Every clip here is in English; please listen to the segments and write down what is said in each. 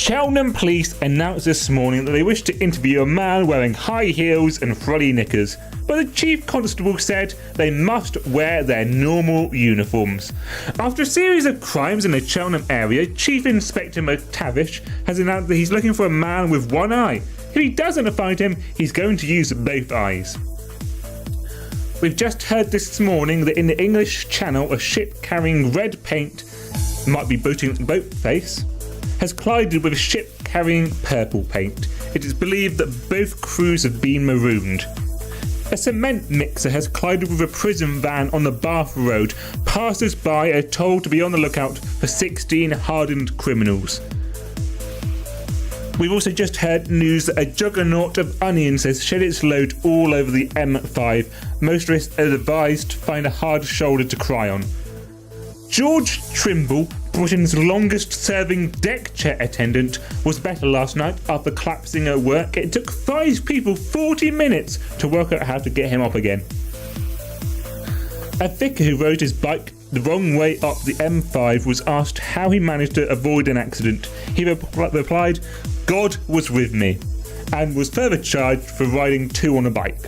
Cheltenham police announced this morning that they wish to interview a man wearing high heels and frothy knickers, but the chief constable said they must wear their normal uniforms. After a series of crimes in the Cheltenham area, Chief Inspector McTavish has announced that he's looking for a man with one eye. If he doesn't find him, he's going to use both eyes. We've just heard this morning that in the English Channel, a ship carrying red paint, might be McDuckface, has collided with a ship carrying purple paint. It is believed that both crews have been marooned. A cement mixer has collided with a prison van on the Bath Road. Passers-by are told to be on the lookout for 16 hardened criminals. We've also just heard news that a juggernaut of onions has shed its load all over the M5. Motorists are advised to find a hard shoulder to cry on. George Trimble, Britain's longest-serving deck chair attendant, was better last night after collapsing at work. It took 5 people 40 minutes to work out how to get him up again. A vicar who rode his bike the wrong way up the M5 was asked how he managed to avoid an accident. He replied, "God was with me," and was further charged for riding 2 on a bike.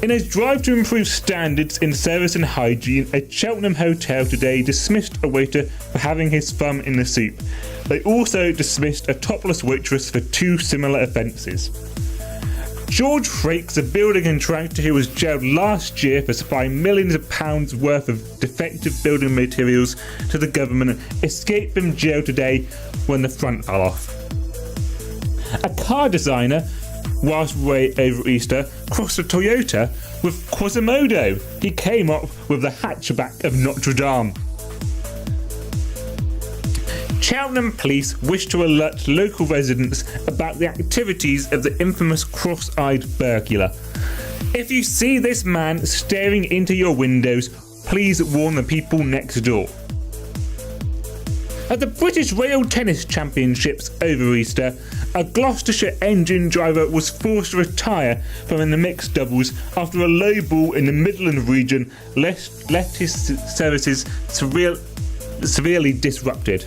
In his drive to improve standards in service and hygiene, a Cheltenham hotel today dismissed a waiter for having his thumb in the soup. They also dismissed a topless waitress for 2 similar offences. George Frakes, a building contractor who was jailed last year for supplying millions of pounds worth of defective building materials to the government, escaped from jail today when the front fell off. A car designer, whilst away over Easter, crossed a Toyota with Quasimodo. He came up with the hatchback of Notre Dame. Cheltenham police wish to alert local residents about the activities of the infamous cross-eyed burglar. If you see this man staring into your windows, please warn the people next door. At the British Rail Tennis Championships over Easter, a Gloucestershire engine driver was forced to retire from the mixed doubles after a low ball in the Midland region left his services severely disrupted.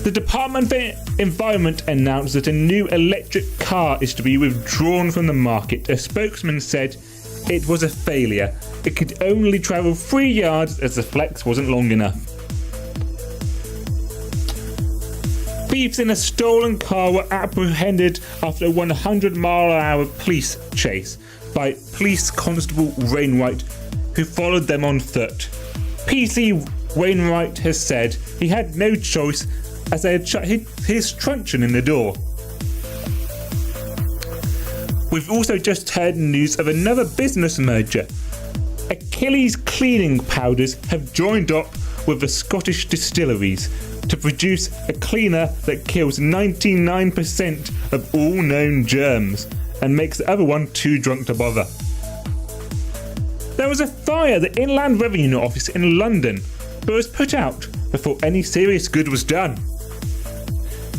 The Department for Environment announced that a new electric car is to be withdrawn from the market. A spokesman said it was a failure. It could only travel 3 yards as the flex wasn't long enough. Thieves in a stolen car were apprehended after a 100-mile-an-hour police chase by Police Constable Wainwright, who followed them on foot. PC Wainwright has said he had no choice as they had shut his truncheon in the door. We've also just heard news of another business merger. Achilles cleaning powders have joined up with the Scottish distilleries to produce a cleaner that kills 99% of all known germs and makes the other one too drunk to bother. There was a fire at the Inland Revenue Office in London, but was put out before any serious good was done.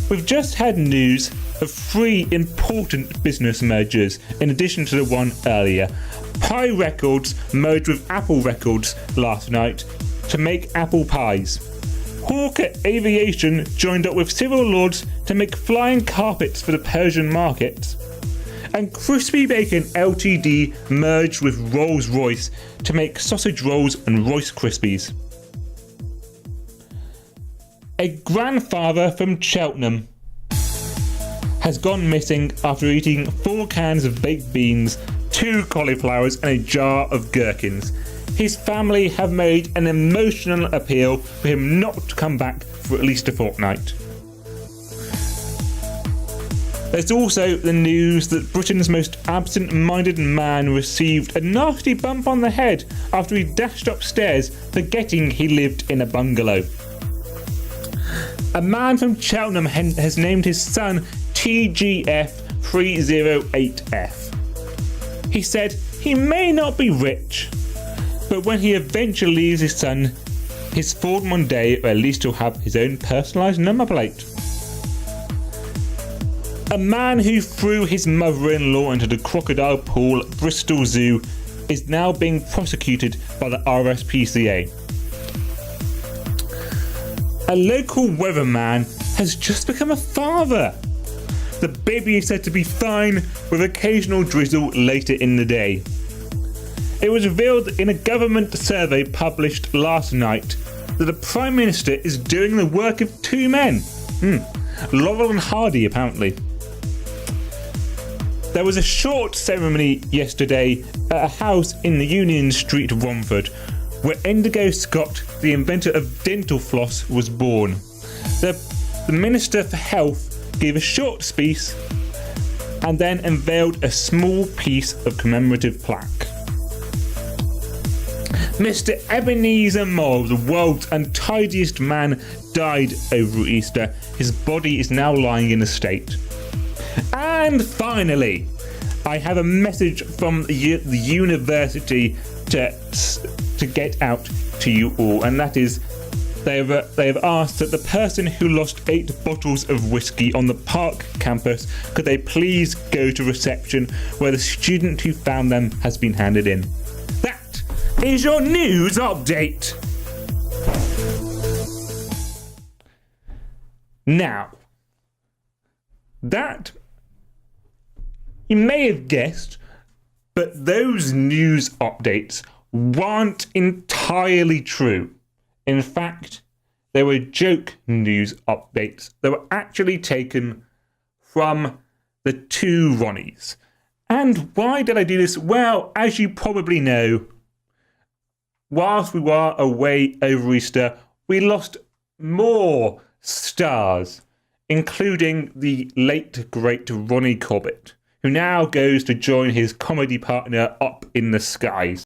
We've just had news of 3 important business mergers in addition to the one earlier. Pie Records merged with Apple Records last night to make apple pies. Hawker Aviation joined up with Civil Lords to make flying carpets for the Persian market. And Crispy Bacon Ltd merged with Rolls-Royce to make sausage rolls and Royce Krispies. A grandfather from Cheltenham has gone missing after eating 4 cans of baked beans, 2 cauliflowers and a jar of gherkins. His family have made an emotional appeal for him not to come back for at least a fortnight. There's also the news that Britain's most absent-minded man received a nasty bump on the head after he dashed upstairs forgetting he lived in a bungalow. A man from Cheltenham has named his son TGF 308F. He said he may not be rich, but when he eventually leaves his son his Ford Mondeo, at least he'll have his own personalised number plate. A man who threw his mother-in-law into the crocodile pool at Bristol Zoo is now being prosecuted by the RSPCA. A local weatherman has just become a father. The baby is said to be fine, with occasional drizzle later in the day. It was revealed in a government survey published last night that the Prime Minister is doing the work of two men. Laurel and Hardy, apparently. There was a short ceremony yesterday at a house in the Union Street, Romford, where Indigo Scott, the inventor of dental floss, was born. The Minister for Health gave a short speech and then unveiled a small piece of commemorative plaque. Mr. Ebenezer Moore, the world's untidiest man, died over Easter. His body is now lying in a state. And finally, I have a message from the university to get out to you all, and that is they have asked that the person who lost 8 bottles of whiskey on the Park campus, could they please go to reception where the student who found them has been handed in. That is your news update. Now, that you may have guessed, but those news updates weren't entirely true. In fact, they were joke news updates that were actually taken from the two Ronnies. And why did I do this? Well, as you probably know, whilst we were away over Easter, we lost more stars, including the late great Ronnie Corbett, who now goes to join his comedy partner up in the skies.